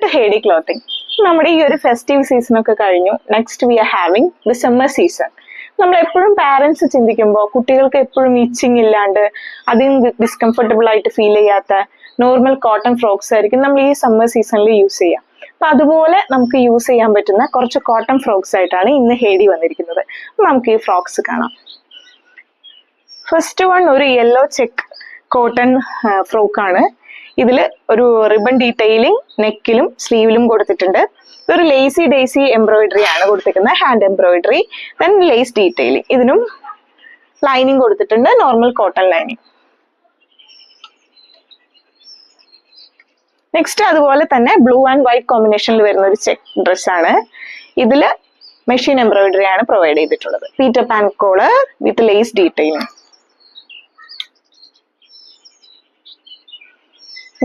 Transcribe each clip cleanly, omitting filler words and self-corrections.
ഹെയ്ഡി clothing. നമ്മുടെ ഈ ഒരു ഫെസ്റ്റീവ് സീസൺ ഒക്കെ കഴിഞ്ഞു. Next we are having the summer season. നമ്മൾ എപ്പോഴും പാരന്റ്സ് ചിന്തിക്കുമ്പോൾ കുട്ടികൾക്ക് എപ്പോഴും ഇച്ചിങ് ഇല്ലാണ്ട് അധികം ഡിസ്കംഫർട്ടബിൾ ആയിട്ട് ഫീൽ ചെയ്യാത്ത നോർമൽ കോട്ടൺ ഫ്രോക്സ് ആയിരിക്കും നമ്മൾ ഈ സമ്മർ സീസണിൽ യൂസ് ചെയ്യുക. അപ്പൊ അതുപോലെ നമുക്ക് യൂസ് ചെയ്യാൻ പറ്റുന്ന കുറച്ച് കോട്ടൺ ഫ്രോക്സ് ആയിട്ടാണ് ഇന്ന് ഹെയ്ഡി വന്നിരിക്കുന്നത്. നമുക്ക് ഈ ഫ്രോക്സ് കാണാം. ഫസ്റ്റ് വൺ ഒരു യെല്ലോ ചെക്ക് കോട്ടൺ ഫ്രോക്ക് ആണ്. ഇതിൽ ഒരു റിബൺ ഡീറ്റെയിലിംഗ് നെക്കിലും സ്ലീവിലും കൊടുത്തിട്ടുണ്ട്. ഇതൊരു ലേസി ഡേസി എംബ്രോയിഡറി ആണ് കൊടുത്തിരിക്കുന്നത്, hand embroidery. Then lace detailing, ഇതിനും ലൈനിങ് കൊടുത്തിട്ടുണ്ട്, നോർമൽ കോട്ടൺ ലൈനിങ്. നെക്സ്റ്റ് അതുപോലെ തന്നെ ബ്ലൂ ആൻഡ് വൈറ്റ് കോമ്പിനേഷനിൽ വരുന്ന ഒരു ചെക്ക് ഡ്രസ് ആണ്. ഇതില് മെഷീൻ എംബ്രോയിഡറി ആണ് പ്രൊവൈഡ് ചെയ്തിട്ടുള്ളത്. പീറ്റർ പാൻ കോളർ വിത്ത് ലേസ് ഡീറ്റെയിലിംഗ്.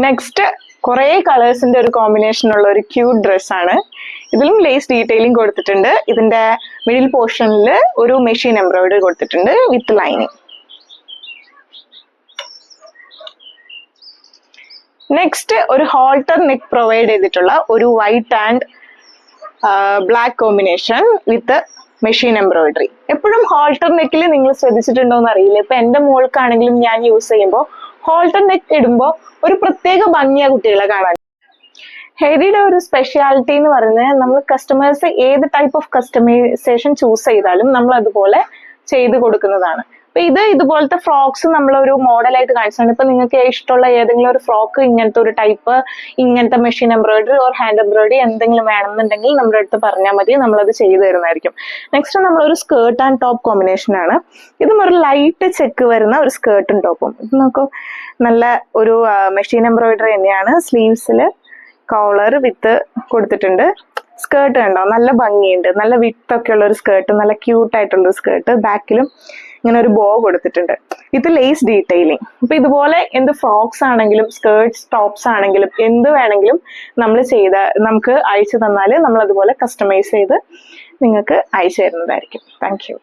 നെക്സ്റ്റ് കുറെ കളേഴ്സിന്റെ ഒരു കോമ്പിനേഷൻ ഉള്ള ഒരു ക്യൂട്ട് ഡ്രസ് ആണ്. ഇതിലും ലേസ് ഡീറ്റെയിലിംഗ് കൊടുത്തിട്ടുണ്ട്. ഇതിന്റെ മിഡിൽ പോർഷനിൽ ഒരു മെഷീൻ എംബ്രോയിഡറി കൊടുത്തിട്ടുണ്ട് വിത്ത് ലൈനിങ്. നെക്സ്റ്റ് ഒരു ഹോൾട്ടർ നെക്ക് പ്രൊവൈഡ് ചെയ്തിട്ടുള്ള ഒരു white and black combination with machine embroidery. എപ്പോഴും ഹോൾട്ടർ നെക്കിൽ നിങ്ങൾ ശ്രദ്ധിച്ചിട്ടുണ്ടോ എന്ന് അറിയില്ല. ഇപ്പൊ എന്റെ മോൾക്കാണെങ്കിലും ഞാൻ യൂസ് ചെയ്യുമ്പോൾ ഹോൾട്ടർ നെക്ക് ഇടുമ്പോൾ ഒരു പ്രത്യേക ഭംഗിയാ കുട്ടികളെ കാണാൻ. ഹെയ്ഡിയുടെ ഒരു സ്പെഷ്യാലിറ്റി എന്ന് പറയുന്നത് നമ്മൾ കസ്റ്റമേഴ്സ് ഏത് ടൈപ്പ് ഓഫ് കസ്റ്റമൈസേഷൻ ചൂസ് ചെയ്താലും നമ്മൾ അതുപോലെ ചെയ്ത് കൊടുക്കുന്നതാണ്. അപ്പൊ ഇതുപോലത്തെ ഫ്രോക്സ് നമ്മളൊരു മോഡലായിട്ട് കാണിച്ചാണ്. ഇപ്പൊ നിങ്ങൾക്ക് ഇഷ്ടമുള്ള ഏതെങ്കിലും ഒരു ഫ്രോക്ക് ഇങ്ങനത്തെ ഒരു ടൈപ്പ്, ഇങ്ങനത്തെ machine embroidery or hand embroidery എന്തെങ്കിലും വേണമെന്നുണ്ടെങ്കിൽ നമ്മുടെ അടുത്ത് പറഞ്ഞാൽ മതി, നമ്മളത് ചെയ്തു തരുന്നതായിരിക്കും. നെക്സ്റ്റ് നമ്മളൊരു സ്കേർട്ട് ആൻഡ് ടോപ്പ് കോമ്പിനേഷൻ ആണ്. ഇതും ഒരു ലൈറ്റ് ചെക്ക് വരുന്ന ഒരു സ്കേർട്ടും ടോപ്പും. ഇത് നമുക്ക് നല്ല ഒരു മെഷീൻ എംബ്രോയിഡറി തന്നെയാണ്. സ്ലീവ്സിൽ കോളർ വിത്ത് കൊടുത്തിട്ടുണ്ട്. സ്കേർട്ട് കണ്ടോ, നല്ല ഭംഗിയുണ്ട്, നല്ല വിത്തൊക്കെ ഉള്ള ഒരു സ്കേർട്ട്, നല്ല ക്യൂട്ട് ആയിട്ടുള്ള ഒരു സ്കേർട്ട്. ബാക്കിലും ഇങ്ങനെ ഒരു ബോ കൊടുത്തിട്ടുണ്ട്. ഇത് ലേസ് ഡീറ്റെയിലിംഗ്. അപ്പൊ ഇതുപോലെ എന്ത് ഫ്രോക്സ് ആണെങ്കിലും സ്കേർട്ട്സ് ടോപ്സ് ആണെങ്കിലും എന്ത് വേണമെങ്കിലും നമുക്ക് അയച്ചു തന്നാൽ നമ്മൾ അതുപോലെ കസ്റ്റമൈസ് ചെയ്ത് നിങ്ങൾക്ക് അയച്ചു തരുന്നതായിരിക്കും. Thank you.